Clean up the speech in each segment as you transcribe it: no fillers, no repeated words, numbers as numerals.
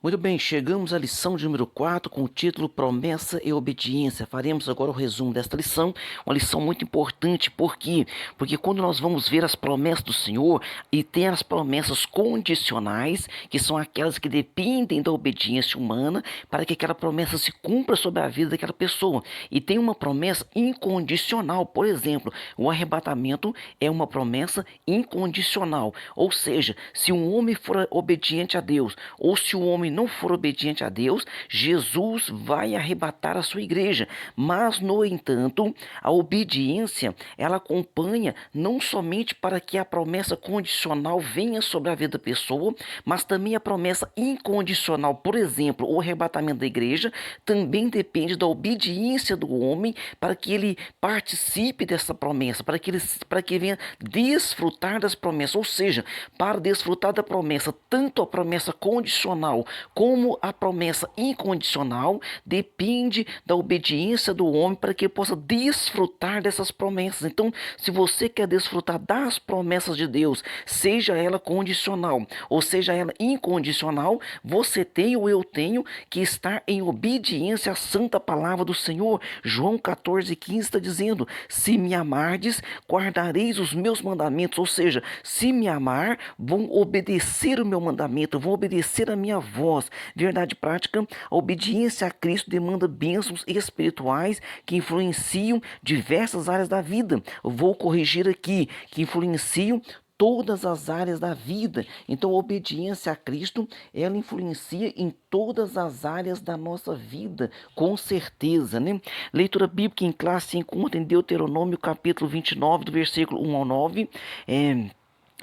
Muito bem, chegamos à lição de número 4 com o título Promessa e Obediência. Faremos agora o resumo desta lição, uma lição muito importante. Por quê? Porque quando nós vamos ver as promessas do Senhor e tem as promessas condicionais, que são aquelas que dependem da obediência humana para que aquela promessa se cumpra sobre a vida daquela pessoa. E tem uma promessa incondicional, por exemplo, o arrebatamento é uma promessa incondicional. Ou seja, se um homem for obediente a Deus, ou se o homem não for obediente a Deus, Jesus vai arrebatar a sua igreja. Mas, no entanto, a obediência, ela acompanha não somente para que a promessa condicional venha sobre a vida da pessoa, mas também a promessa incondicional. Por exemplo, o arrebatamento da igreja também depende da obediência do homem para que ele participe dessa promessa, para que venha desfrutar das promessas. Ou seja, para desfrutar da promessa, tanto a promessa condicional como a promessa incondicional, depende da obediência do homem para que ele possa desfrutar dessas promessas. Então, se você quer desfrutar das promessas de Deus, seja ela condicional ou seja ela incondicional, você tem ou eu tenho que estar em obediência à santa palavra do Senhor. João 14,15 está dizendo: se me amardes, guardareis os meus mandamentos. Ou seja, se me amar, vão obedecer o meu mandamento, vão obedecer a minha voz. Verdade prática, a obediência a Cristo demanda bênçãos espirituais que influenciam diversas áreas da vida. Eu vou corrigir aqui, que influenciam todas as áreas da vida. Então, a obediência a Cristo, ela influencia em todas as áreas da nossa vida, com certeza, né? Leitura bíblica em classe se encontra em Deuteronômio capítulo 29, do versículo 1 ao 9.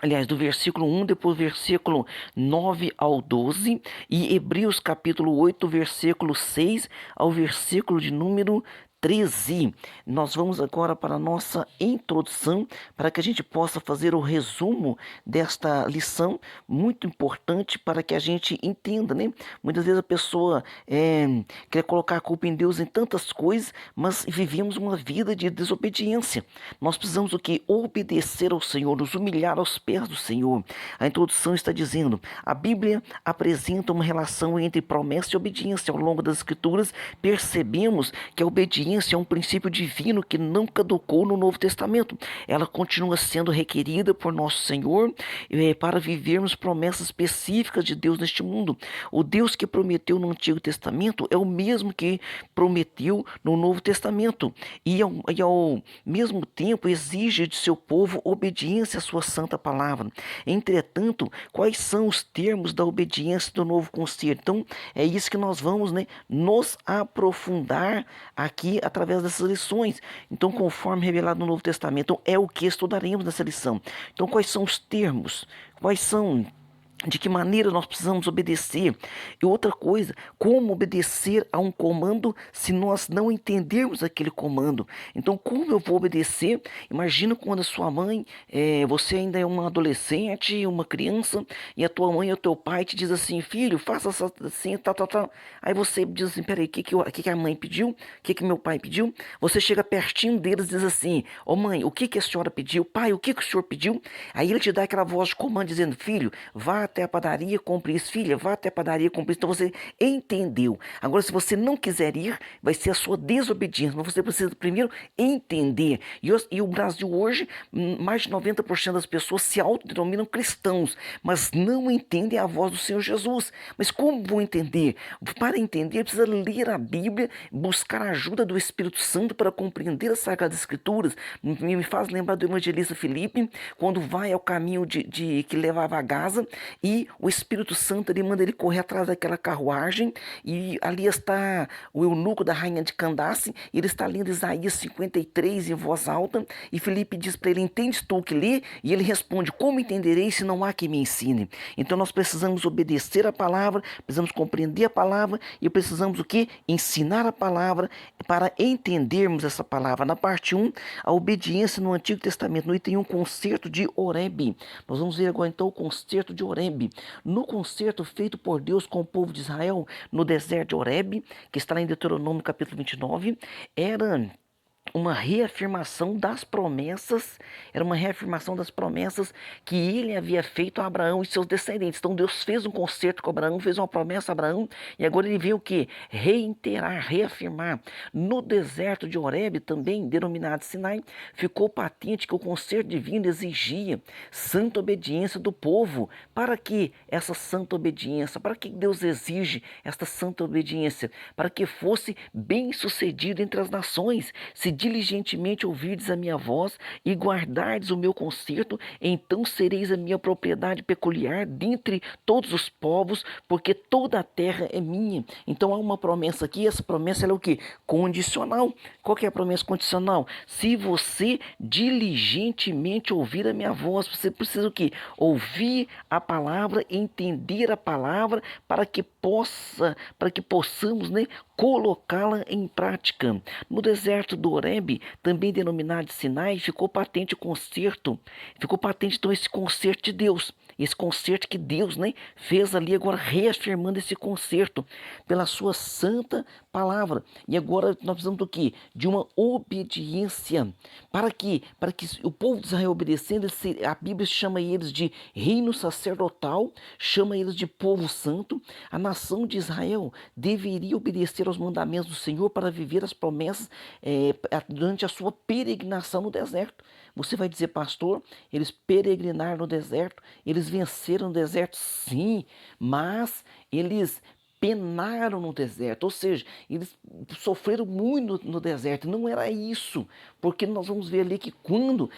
Aliás, do versículo 1, depois do versículo 9 ao 12, e Hebreus capítulo 8, versículo 6 ao versículo de número 13. Nós vamos agora para a nossa introdução, para que a gente possa fazer o resumo desta lição, muito importante para que a gente entenda, né? Muitas vezes a pessoa quer colocar a culpa em Deus em tantas coisas, mas vivemos uma vida de desobediência. Nós precisamos o quê? Obedecer ao Senhor, nos humilhar aos pés do Senhor. A introdução está dizendo: a Bíblia apresenta uma relação entre promessa e obediência. Ao longo das Escrituras, percebemos que a obediência é um princípio divino que não caducou no Novo Testamento. Ela continua sendo requerida por nosso Senhor para vivermos promessas específicas de Deus neste mundo. O Deus que prometeu no Antigo Testamento é o mesmo que prometeu no Novo Testamento. E ao mesmo tempo exige de seu povo obediência à sua santa palavra. Entretanto, quais são os termos da obediência do novo concerto? Então, é isso que nós vamos, nos aprofundar aqui através dessas lições. Então, conforme revelado no Novo Testamento, é o que estudaremos nessa lição. Então, quais são os termos? Quais são... De que maneira nós precisamos obedecer? E outra coisa, como obedecer a um comando se nós não entendermos aquele comando? Então, como eu vou obedecer? Imagina quando a sua mãe, você ainda é uma adolescente, uma criança, e a tua mãe ou teu pai te diz assim: filho, faça assim, tal, tal, tal. Aí você diz assim: peraí, o que a mãe pediu? O que meu pai pediu? Você chega pertinho deles e diz assim: ô mãe, o que a senhora pediu? Pai, o que o senhor pediu? Aí ele te dá aquela voz de comando dizendo: filho, vá até a padaria, compre isso. Filha, vá até a padaria, compre isso. Então você entendeu. Agora, se você não quiser ir, vai ser a sua desobediência. Mas você precisa primeiro entender. E o Brasil hoje, mais de 90% das pessoas se autodenominam cristãos, mas não entendem a voz do Senhor Jesus. Mas como vou entender? Para entender, precisa ler a Bíblia, buscar a ajuda do Espírito Santo para compreender as Sagradas Escrituras. Me faz lembrar do evangelista Filipe, quando vai ao caminho que levava a Gaza, e o Espírito Santo ele manda ele correr atrás daquela carruagem, e ali está o eunuco da rainha de Candace, e ele está lendo Isaías 53 em voz alta, e Filipe diz para ele: entendes tu o que lê? E ele responde: como entenderei se não há quem me ensine? Então nós precisamos obedecer a palavra, precisamos compreender a palavra, e precisamos o que? Ensinar a palavra para entendermos essa palavra. Na parte 1, a obediência no Antigo Testamento. No item 1, concerto de Horebe. Nós vamos ver agora então o concerto de Horebe. No concerto feito por Deus com o povo de Israel no deserto de Horebe, que está lá em Deuteronômio capítulo 29, era uma reafirmação das promessas, era uma reafirmação das promessas que ele havia feito a Abraão e seus descendentes. Então Deus fez um concerto com Abraão, fez uma promessa a Abraão, e agora ele veio o quê? Reiterar, reafirmar. No deserto de Horebe, também denominado Sinai, ficou patente que o concerto divino exigia santa obediência do povo. Para que essa santa obediência? Para que Deus exige esta santa obediência? Para que fosse bem sucedido entre as nações. Se diligentemente ouvirdes a minha voz e guardardes o meu concerto, então sereis a minha propriedade peculiar dentre todos os povos, porque toda a terra é minha. Então há uma promessa aqui, essa promessa ela é o quê? Condicional. Qual que é a promessa condicional? Se você diligentemente ouvir a minha voz, você precisa o quê? Ouvir a palavra, entender a palavra, para que possamos, né, colocá-la em prática. No deserto do Horebe, também denominado Sinai, ficou patente o concerto, ficou patente então esse concerto de Deus, esse concerto que Deus, né, fez ali, agora reafirmando esse concerto pela sua santa palavra. E agora nós precisamos do quê? De uma obediência. Para que o povo de Israel obedecendo, a Bíblia chama eles de reino sacerdotal, chama eles de povo santo. A nação de Israel deveria obedecer aos mandamentos do Senhor para viver as promessas durante a sua peregrinação no deserto. Você vai dizer, pastor, eles peregrinaram no deserto, eles venceram no deserto, sim, mas eles penaram no deserto, ou seja, eles sofreram muito no deserto. Não era isso, porque nós vamos ver ali que quando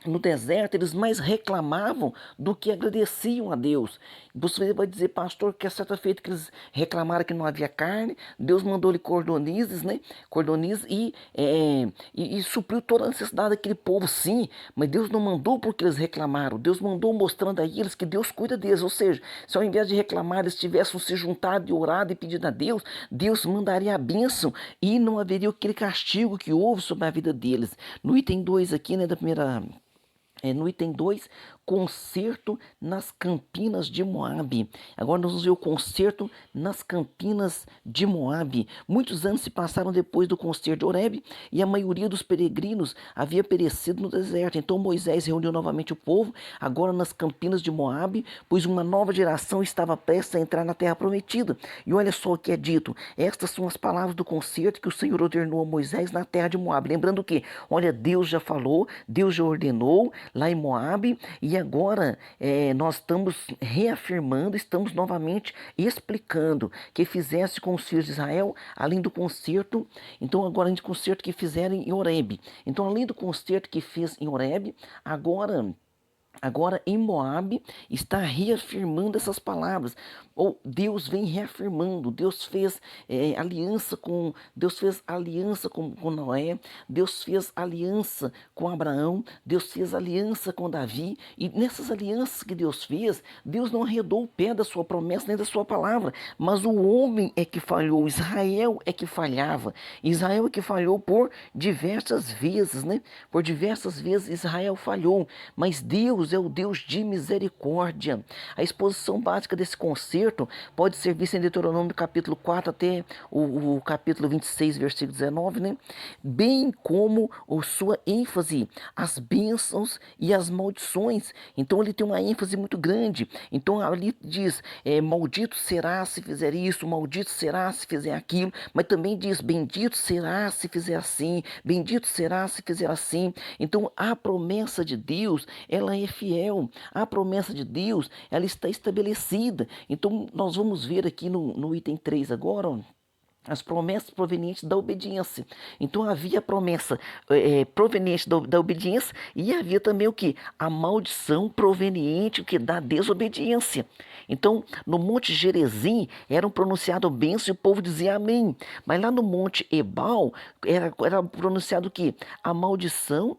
no deserto, eles mais reclamavam do que agradeciam a Deus. Você vai dizer, pastor, que é certa feita que eles reclamaram que não havia carne, Deus mandou-lhe cordonizes, né? Cordonizes e supriu toda a necessidade daquele povo, sim, mas Deus não mandou porque eles reclamaram, Deus mandou mostrando a eles que Deus cuida deles, ou seja, se ao invés de reclamar eles tivessem se juntado e orado e pedido a Deus, Deus mandaria a bênção e não haveria aquele castigo que houve sobre a vida deles. No item 2 aqui, né, da primeira... no item 2, concerto nas Campinas de Moabe. Agora nós vamos ver o concerto nas Campinas de Moabe. Muitos anos se passaram depois do concerto de Horebe e a maioria dos peregrinos havia perecido no deserto. Então Moisés reuniu novamente o povo, agora nas Campinas de Moabe, pois uma nova geração estava prestes a entrar na terra prometida. E olha só o que é dito. Estas são as palavras do concerto que o Senhor ordenou a Moisés na terra de Moabe. Lembrando que, olha, Deus já falou, Deus já ordenou lá em Moabe, e agora nós estamos reafirmando, estamos novamente explicando que fizesse com os filhos de Israel, além do concerto, então agora além do concerto que fizeram em Horebe. Então além do concerto que fez em Horebe, Agora em Moabe está reafirmando essas palavras. Ou Deus vem reafirmando. Deus fez aliança com Noé. Deus fez aliança com Abraão. Deus fez aliança com Davi. E nessas alianças que Deus fez, Deus não arredou o pé da sua promessa nem da sua palavra. Mas o homem é que falhou. Israel é que falhava. Israel é que falhou por diversas vezes, né? Por diversas vezes Israel falhou. Mas Deus é o Deus de misericórdia. A exposição básica desse concerto pode ser vista em Deuteronômio capítulo 4 até o capítulo 26, versículo 19, né? Bem como sua ênfase, as bênçãos e as maldições. Então ele tem uma ênfase muito grande. Então ali diz, maldito será se fizer isso, maldito será se fizer aquilo, mas também diz, bendito será se fizer assim, bendito será se fizer assim. Então a promessa de Deus, ela é fiel. A promessa de Deus, ela está estabelecida. Então nós vamos ver aqui no item 3 agora, ó, as promessas provenientes da obediência. Então havia a promessa proveniente da obediência e havia também o que? A maldição proveniente da desobediência. Então no monte Gerizim eram pronunciado bênção e o povo dizia amém. Mas lá no monte Ebal era pronunciado o que? A maldição,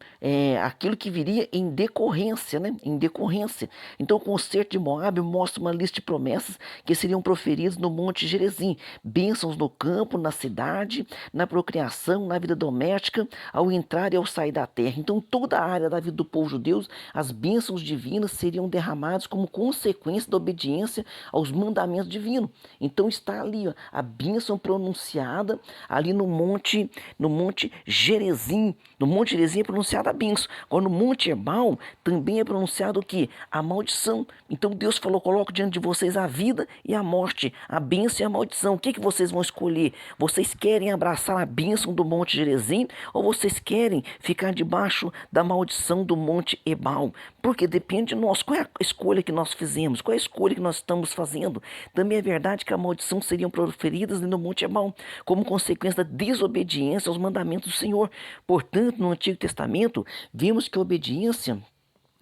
aquilo que viria em decorrência, né? Em decorrência. Então o concerto de Moabe mostra uma lista de promessas que seriam proferidas no monte Gerizim. Bênçãos no campo, campo, na cidade, na procriação, na vida doméstica, ao entrar e ao sair da terra. Então, toda a área da vida do povo judeu, as bênçãos divinas seriam derramadas como consequência da obediência aos mandamentos divinos. Então, está ali ó, a bênção pronunciada ali no monte Gerizim. No monte Gerizim é pronunciada a bênção. Agora, no monte Ebal também é pronunciado o quê? A maldição. Então, Deus falou, coloco diante de vocês a vida e a morte, a bênção e a maldição. O que vocês vão escolher? Vocês querem abraçar a bênção do monte Gerizim ou vocês querem ficar debaixo da maldição do monte Ebal? Porque depende de nós. Qual é a escolha que nós fizemos? Qual é a escolha que nós estamos fazendo? Também é verdade que a maldição seriam proferidas no monte Ebal, como consequência da desobediência aos mandamentos do Senhor. Portanto, no Antigo Testamento, vemos que a obediência...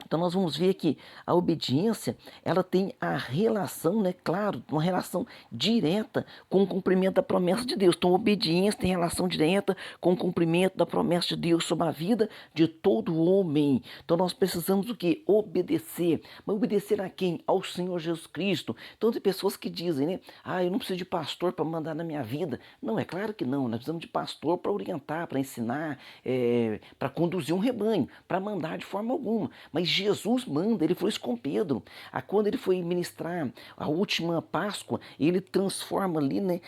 Então nós vamos ver que a obediência, ela tem a relação, né, claro, uma relação direta com o cumprimento da promessa de Deus. Então a obediência tem relação direta com o cumprimento da promessa de Deus sobre a vida de todo homem. Então nós precisamos o quê? Obedecer. Mas obedecer a quem? Ao Senhor Jesus Cristo. Então tem pessoas que dizem, né, eu não preciso de pastor para mandar na minha vida. Não, é claro que não. Nós precisamos de pastor para orientar, para ensinar, para conduzir um rebanho, para mandar de forma alguma. Mas Jesus manda, ele falou isso com Pedro. Quando ele foi ministrar a última Páscoa, ele transforma ali, né?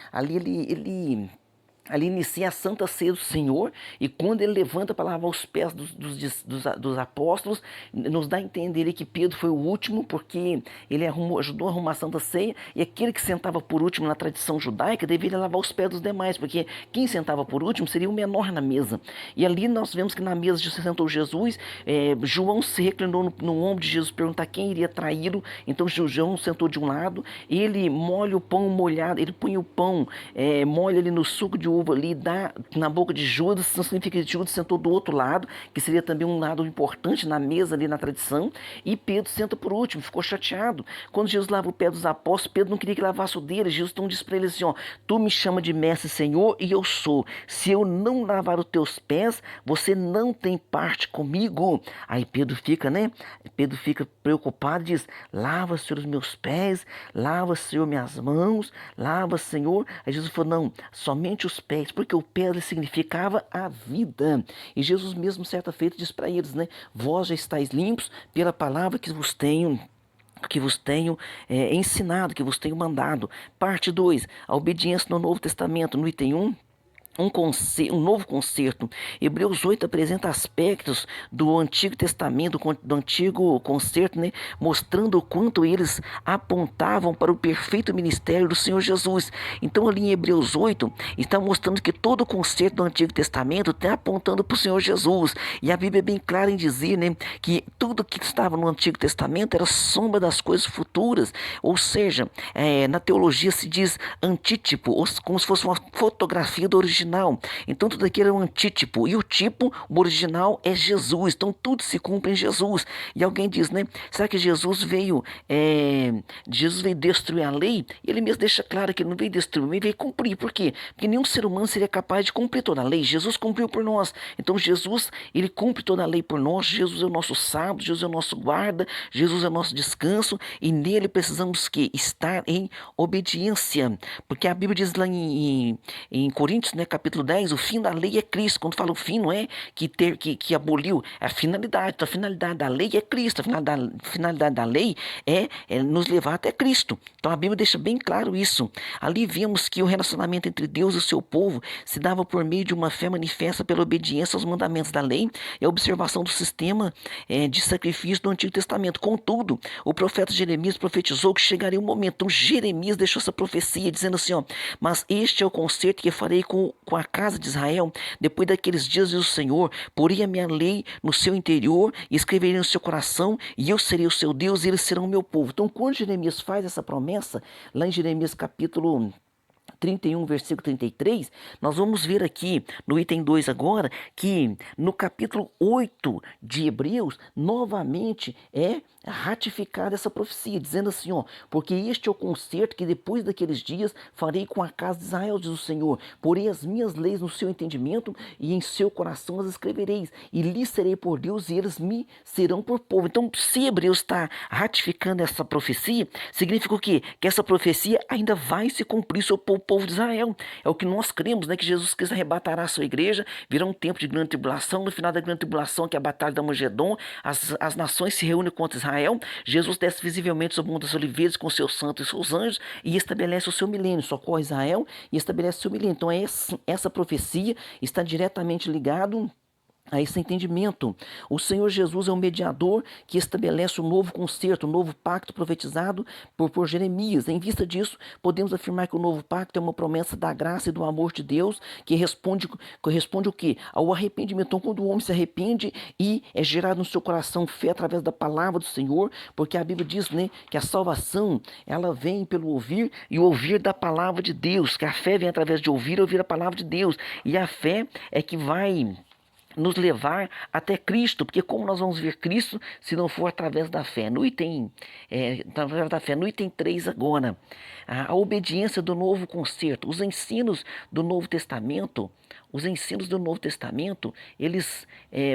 Ali inicia a Santa Ceia do Senhor, e quando ele levanta para lavar os pés dos apóstolos, nos dá a entender que Pedro foi o último, porque ele ajudou a arrumar a Santa Ceia, e aquele que sentava por último na tradição judaica deveria lavar os pés dos demais, porque quem sentava por último seria o menor na mesa. E ali nós vemos que na mesa se sentou Jesus, João se reclinou no ombro de Jesus, perguntar quem iria traí-lo. Então João sentou de um lado, ele molha o pão molhado, ele põe o pão, molha ele no suco de uva ali, dá na boca de Judas. Isso significa que Judas sentou do outro lado, que seria também um lado importante na mesa ali na tradição, e Pedro senta por último, ficou chateado. Quando Jesus lava o pé dos apóstolos, Pedro não queria que lavasse o dele. Jesus então disse para ele assim, tu me chama de mestre, Senhor, e eu sou. Se eu não lavar os teus pés, você não tem parte comigo. Aí Pedro fica, né? Pedro fica preocupado e diz, lava, Senhor, os meus pés, lava, Senhor, minhas mãos, lava, Senhor. Aí Jesus falou, não, somente os pés, porque o pé significava a vida. E Jesus mesmo, certa feita, diz para eles, né? Vós já estáis limpos pela palavra que vos tenho ensinado, que vos tenho mandado. Parte 2, a obediência no Novo Testamento, no item 1. Um novo concerto. Hebreus 8 apresenta aspectos do Antigo Testamento, do Antigo Concerto, né, mostrando o quanto eles apontavam para o perfeito ministério do Senhor Jesus. Então ali em Hebreus 8 está mostrando que todo o concerto do Antigo Testamento está apontando para o Senhor Jesus. E a Bíblia é bem clara em dizer, né, que tudo que estava no Antigo Testamento era sombra das coisas futuras. Ou seja, na teologia se diz antítipo, como se fosse uma fotografia do original. Então tudo aquilo é um antítipo, e o tipo, o original é Jesus. Então tudo se cumpre em Jesus. E alguém diz, né, será que Jesus veio destruir a lei? E ele mesmo deixa claro que ele não veio destruir, ele veio cumprir. Por quê? Porque nenhum ser humano seria capaz de cumprir toda a lei. Jesus cumpriu por nós. Então Jesus, ele cumpre toda a lei por nós. Jesus é o nosso sábado, Jesus é o nosso guarda, Jesus é o nosso descanso, e nele precisamos estar em obediência. Porque a Bíblia diz lá em Coríntios, né, capítulo 10, o fim da lei é Cristo. Quando fala o fim, não é que aboliu, é a finalidade. Então a finalidade da lei é Cristo. A finalidade da lei é nos levar até Cristo. Então a Bíblia deixa bem claro isso. Ali vemos que o relacionamento entre Deus e o seu povo se dava por meio de uma fé manifesta pela obediência aos mandamentos da lei e a observação do sistema de sacrifício do Antigo Testamento. Contudo, o profeta Jeremias profetizou que chegaria um momento. Então Jeremias deixou essa profecia dizendo assim, mas este é o concerto que farei com a casa de Israel, depois daqueles dias, diz o Senhor, porei a minha lei no seu interior e escreverei no seu coração, e eu serei o seu Deus e eles serão o meu povo. Então quando Jeremias faz essa promessa, lá em Jeremias capítulo 31, versículo 33, nós vamos ver aqui no item 2 agora, que no capítulo 8 de Hebreus, novamente ratificada essa profecia, dizendo assim, ó, porque este é o concerto que depois daqueles dias farei com a casa de Israel, diz o Senhor, porei as minhas leis no seu entendimento e em seu coração as escrevereis, e lhes serei por Deus e eles me serão por povo. Então, se Hebreus está ratificando essa profecia, significa o quê? Que essa profecia ainda vai se cumprir sobre o povo de Israel. É o que nós cremos, né? Que Jesus Cristo arrebatará a sua igreja, virá um tempo de grande tribulação, no final da grande tribulação, que é a batalha da Magedon, as nações se reúnem contra Israel, Jesus desce visivelmente sobre o Monte das Oliveiras com seus santos e seus anjos e estabelece o seu milênio, socorre Israel e estabelece o seu milênio. Então essa profecia está diretamente ligado a esse entendimento. O Senhor Jesus é o mediador que estabelece o novo concerto, o novo pacto profetizado por Jeremias. Em vista disso, podemos afirmar que o novo pacto é uma promessa da graça e do amor de Deus que corresponde o quê? Ao arrependimento. Então, quando o homem se arrepende e é gerado no seu coração fé através da palavra do Senhor, porque a Bíblia diz, né, que a salvação, ela vem pelo ouvir e ouvir da palavra de Deus, que a fé vem através de ouvir e ouvir a palavra de Deus. E a fé é que vai nos levar até Cristo, porque como nós vamos ver Cristo se não for através da fé? Através da fé, no item 3 agora, a obediência do novo concerto, os ensinos do Novo Testamento, eles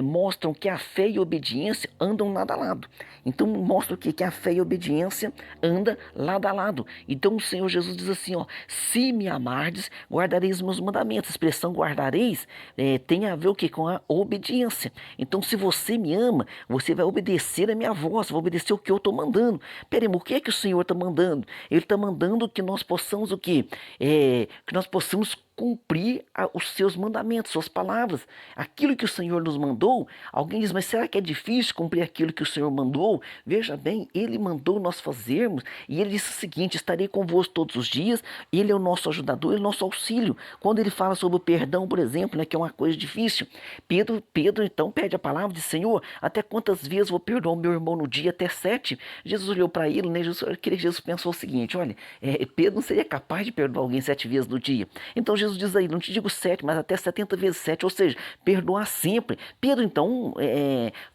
mostram que a fé e a obediência andam lado a lado. Então mostra o quê? Que a fé e a obediência andam lado a lado. Então o Senhor Jesus diz assim, ó, se me amardes, guardareis os meus mandamentos. A expressão guardareis tem a ver o quê? Com a obediência. Então se você me ama, você vai obedecer a minha voz, vai obedecer o que eu estou mandando. Peraí, o que é que o Senhor está mandando? Ele está mandando que nós possamos o quê? Que nós possamos cumprir os seus mandamentos, suas palavras. Aquilo que o Senhor nos mandou, alguém diz, mas será que é difícil cumprir aquilo que o Senhor mandou? Veja bem, Ele mandou nós fazermos, e Ele disse o seguinte, estarei convosco todos os dias, Ele é o nosso ajudador, Ele é o nosso auxílio. Quando Ele fala sobre o perdão, por exemplo, né, que é uma coisa difícil, Pedro então pede a palavra de Senhor, até quantas vezes vou perdoar o meu irmão no dia? Até 7. Jesus olhou para ele, né, Jesus pensou o seguinte, olha, Pedro não seria capaz de perdoar alguém 7 vezes no dia. Então Jesus diz aí, não te digo 7, mas até 70 vezes 7, ou seja, perdoar sempre. Pedro então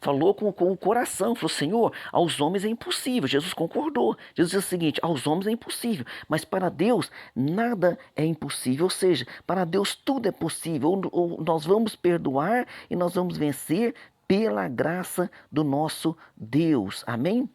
falou com o coração, falou, Senhor, aos homens é impossível. Jesus concordou. Jesus diz o seguinte, aos homens é impossível, mas para Deus nada é impossível, ou seja, para Deus tudo é possível, ou nós vamos perdoar e nós vamos vencer pela graça do nosso Deus. Amém?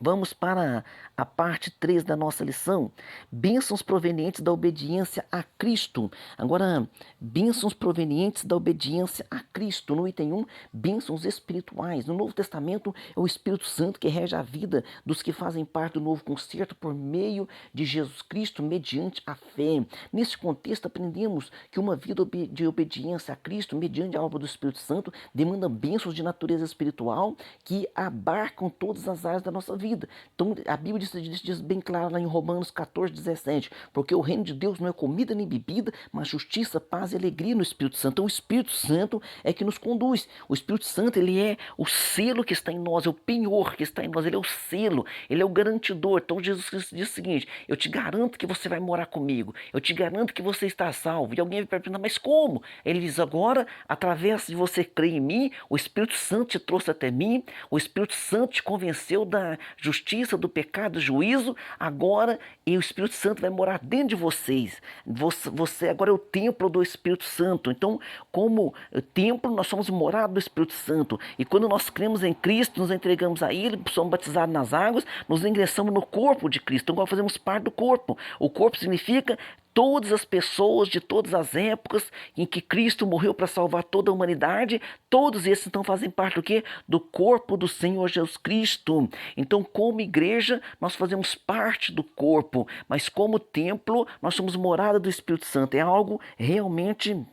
Vamos para a parte 3 da nossa lição. Bênçãos provenientes da obediência a Cristo. Agora, bênçãos provenientes da obediência a Cristo. No item 1, bênçãos espirituais. No Novo Testamento, é o Espírito Santo que rege a vida dos que fazem parte do novo concerto por meio de Jesus Cristo, mediante a fé. Nesse contexto, aprendemos que uma vida de obediência a Cristo, mediante a obra do Espírito Santo, demanda bênçãos de natureza espiritual que abarcam todas as áreas da nossa vida. Então a Bíblia diz bem claro lá em Romanos 14:17, porque o reino de Deus não é comida nem bebida, mas justiça, paz e alegria no Espírito Santo. Então o Espírito Santo é que nos conduz. O Espírito Santo, ele é o selo que está em nós, é o penhor que está em nós, ele é o selo, ele é o garantidor. Então Jesus Cristo diz o seguinte, eu te garanto que você vai morar comigo, eu te garanto que você está salvo. E alguém vai perguntar, mas como? Ele diz, agora, através de você crer em mim, o Espírito Santo te trouxe até mim, o Espírito Santo te convenceu da justiça, do pecado, do juízo, agora e o Espírito Santo vai morar dentro de vocês. Você agora é o templo do Espírito Santo. Então, como templo, nós somos morada do Espírito Santo. E quando nós cremos em Cristo, nos entregamos a Ele, somos batizados nas águas, nos ingressamos no corpo de Cristo. Então, agora fazemos parte do corpo. O corpo significa todas as pessoas de todas as épocas em que Cristo morreu para salvar toda a humanidade, todos esses então fazem parte do quê? Do corpo do Senhor Jesus Cristo. Então, como igreja, nós fazemos parte do corpo, mas como templo, nós somos morada do Espírito Santo. É algo realmente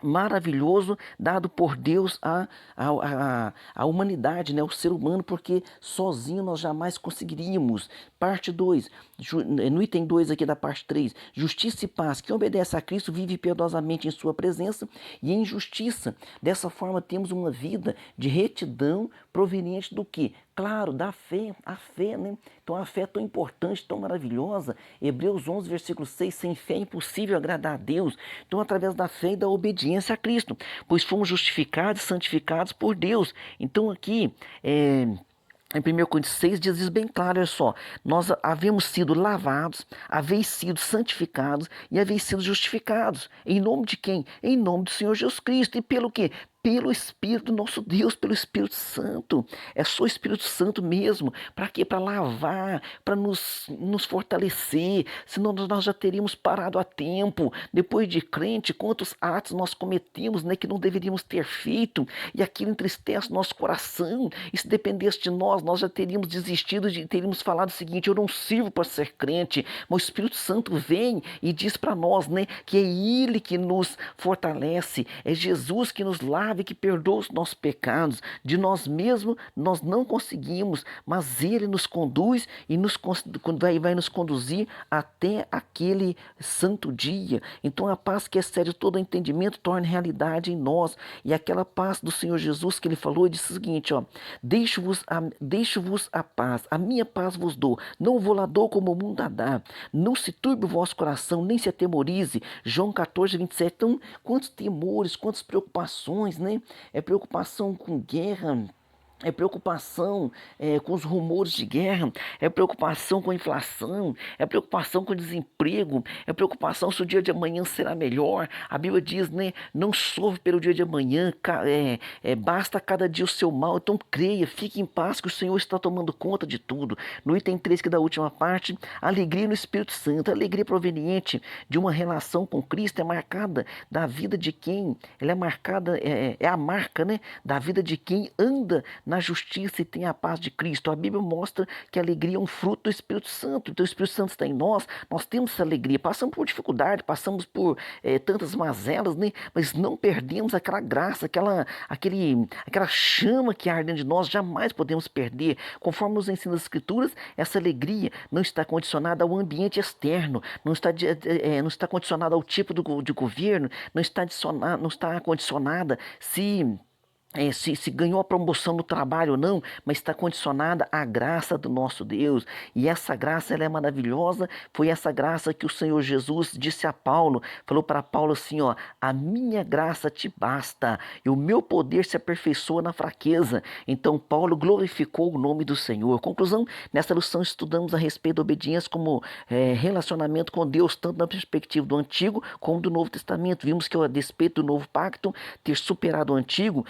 maravilhoso dado por Deus à humanidade, né, o ser humano, porque sozinho nós jamais conseguiríamos. Parte 2, no item 2 aqui da parte 3, justiça e paz. Quem obedece a Cristo vive piedosamente em sua presença e em justiça. Dessa forma temos uma vida de retidão proveniente do quê? Claro, da fé, a fé, né? Então a fé é tão importante, tão maravilhosa. Hebreus 11, versículo 6, sem fé é impossível agradar a Deus. Então através da fé e da obediência a Cristo, pois fomos justificados e santificados por Deus. Então aqui, Em 1 Coríntios 6 diz isso bem claro, olha só. Nós havemos sido lavados, haveis sido santificados e haveis sido justificados. Em nome de quem? Em nome do Senhor Jesus Cristo. E pelo quê? Pelo Espírito do nosso Deus, pelo Espírito Santo. É só o Espírito Santo mesmo. Para quê? Para lavar, para nos fortalecer. Senão nós já teríamos parado a tempo. Depois de crente, quantos atos nós cometemos, né, que não deveríamos ter feito. E aquilo entristece o nosso coração. E se dependesse de nós já teríamos desistido, teríamos falado o seguinte: eu não sirvo para ser crente. Mas o Espírito Santo vem e diz para nós, né, que é Ele que nos fortalece. É Jesus que nos lava e que perdoa os nossos pecados. De nós mesmos nós não conseguimos, mas Ele nos conduz e vai nos conduzir até aquele santo dia. Então a paz que excede todo entendimento torna realidade em nós. E aquela paz do Senhor Jesus que Ele falou, ele disse o seguinte, ó: deixo-vos a paz, a minha paz vos dou, não vou lá dou como o mundo a dá. Não se turbe o vosso coração, nem se atemorize. João 14, 27. Então, quantos temores, quantas preocupações, né? É preocupação com guerra, é preocupação com os rumores de guerra, é preocupação com a inflação, é preocupação com o desemprego, é preocupação se o dia de amanhã será melhor. A Bíblia diz, né? Não sofre pelo dia de amanhã, basta cada dia o seu mal. Então creia, fique em paz que o Senhor está tomando conta de tudo. No item 3, que é da última parte, alegria no Espírito Santo. A alegria proveniente de uma relação com Cristo é marcada da vida de quem, ela é marcada, é a marca, né, da vida de quem anda na justiça e tem a paz de Cristo. A Bíblia mostra que a alegria é um fruto do Espírito Santo. Então o Espírito Santo está em nós temos essa alegria. Passamos por dificuldade, passamos por tantas mazelas, né? Mas não perdemos aquela graça, aquela chama que arde dentro de nós, jamais podemos perder. Conforme nos ensina as Escrituras, essa alegria não está condicionada ao ambiente externo, não está condicionada ao tipo de governo, não está condicionada se ganhou a promoção no trabalho ou não, mas está condicionada à graça do nosso Deus. E essa graça, ela é maravilhosa. Foi essa graça que o Senhor Jesus disse a Paulo. Falou para Paulo assim, ó: a minha graça te basta e o meu poder se aperfeiçoa na fraqueza. Então Paulo glorificou o nome do Senhor. Conclusão, nessa lição estudamos a respeito da obediência como relacionamento com Deus, tanto na perspectiva do Antigo como do Novo Testamento. Vimos que a despeito do Novo Pacto ter superado o Antigo,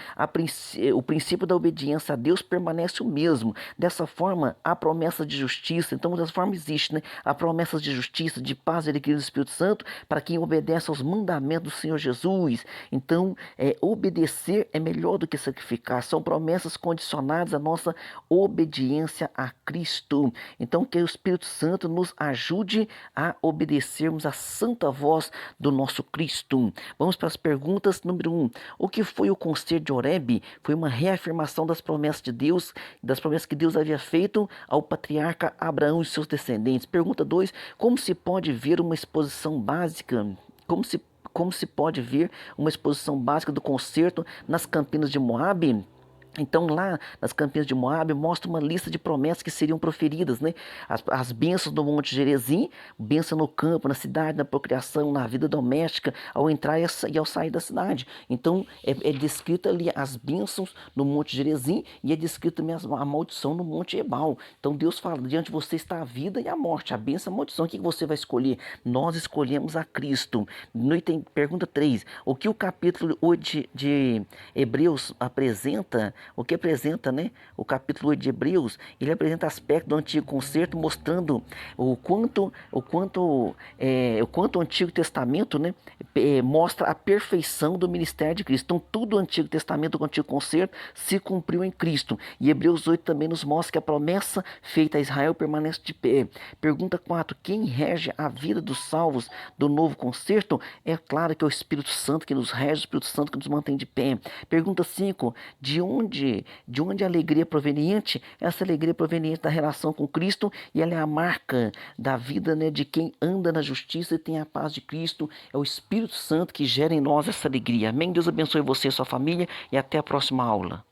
o princípio da obediência a Deus permanece o mesmo. Dessa forma, a promessa de justiça, então dessa forma existe, né? A promessa de justiça, de paz e alegria do Espírito Santo para quem obedece aos mandamentos do Senhor Jesus. Então, obedecer é melhor do que sacrificar. São promessas condicionadas à nossa obediência a Cristo. Então, que o Espírito Santo nos ajude a obedecermos à santa voz do nosso Cristo. Vamos para as perguntas. Número 1. O que foi o concerto de Horebe? Foi uma reafirmação das promessas de Deus, das promessas que Deus havia feito ao patriarca Abraão e seus descendentes. Pergunta 2. Como se pode ver uma exposição básica? Como se pode ver uma exposição básica do concerto nas Campinas de Moabe? Então lá nas Campinas de Moabe mostra uma lista de promessas que seriam proferidas, né? As bênçãos do Monte Gerizim, bênção no campo, na cidade, na procriação, na vida doméstica, ao entrar e ao sair da cidade. Então é descrita ali as bênçãos no Monte Gerizim e é descrita também a maldição no Monte Ebal. Então Deus fala, diante de você está a vida e a morte, a bênção e a maldição. O que você vai escolher? Nós escolhemos a Cristo. Pergunta 3. O que o capítulo 8 de Hebreus apresenta? O que apresenta, né? O capítulo 8 de Hebreus, ele apresenta aspectos do Antigo Concerto, mostrando o quanto o Antigo Testamento, né, mostra a perfeição do ministério de Cristo. Então, tudo o Antigo Testamento, o Antigo Concerto, se cumpriu em Cristo. E Hebreus 8 também nos mostra que a promessa feita a Israel permanece de pé. Pergunta 4. Quem rege a vida dos salvos do Novo Concerto? É claro que é o Espírito Santo que nos rege, o Espírito Santo que nos mantém de pé. Pergunta 5. De onde a alegria é proveniente? Essa alegria é proveniente da relação com Cristo e ela é a marca da vida, né, de quem anda na justiça e tem a paz de Cristo. É o Espírito Santo que gera em nós essa alegria. Amém? Deus abençoe você e sua família e até a próxima aula.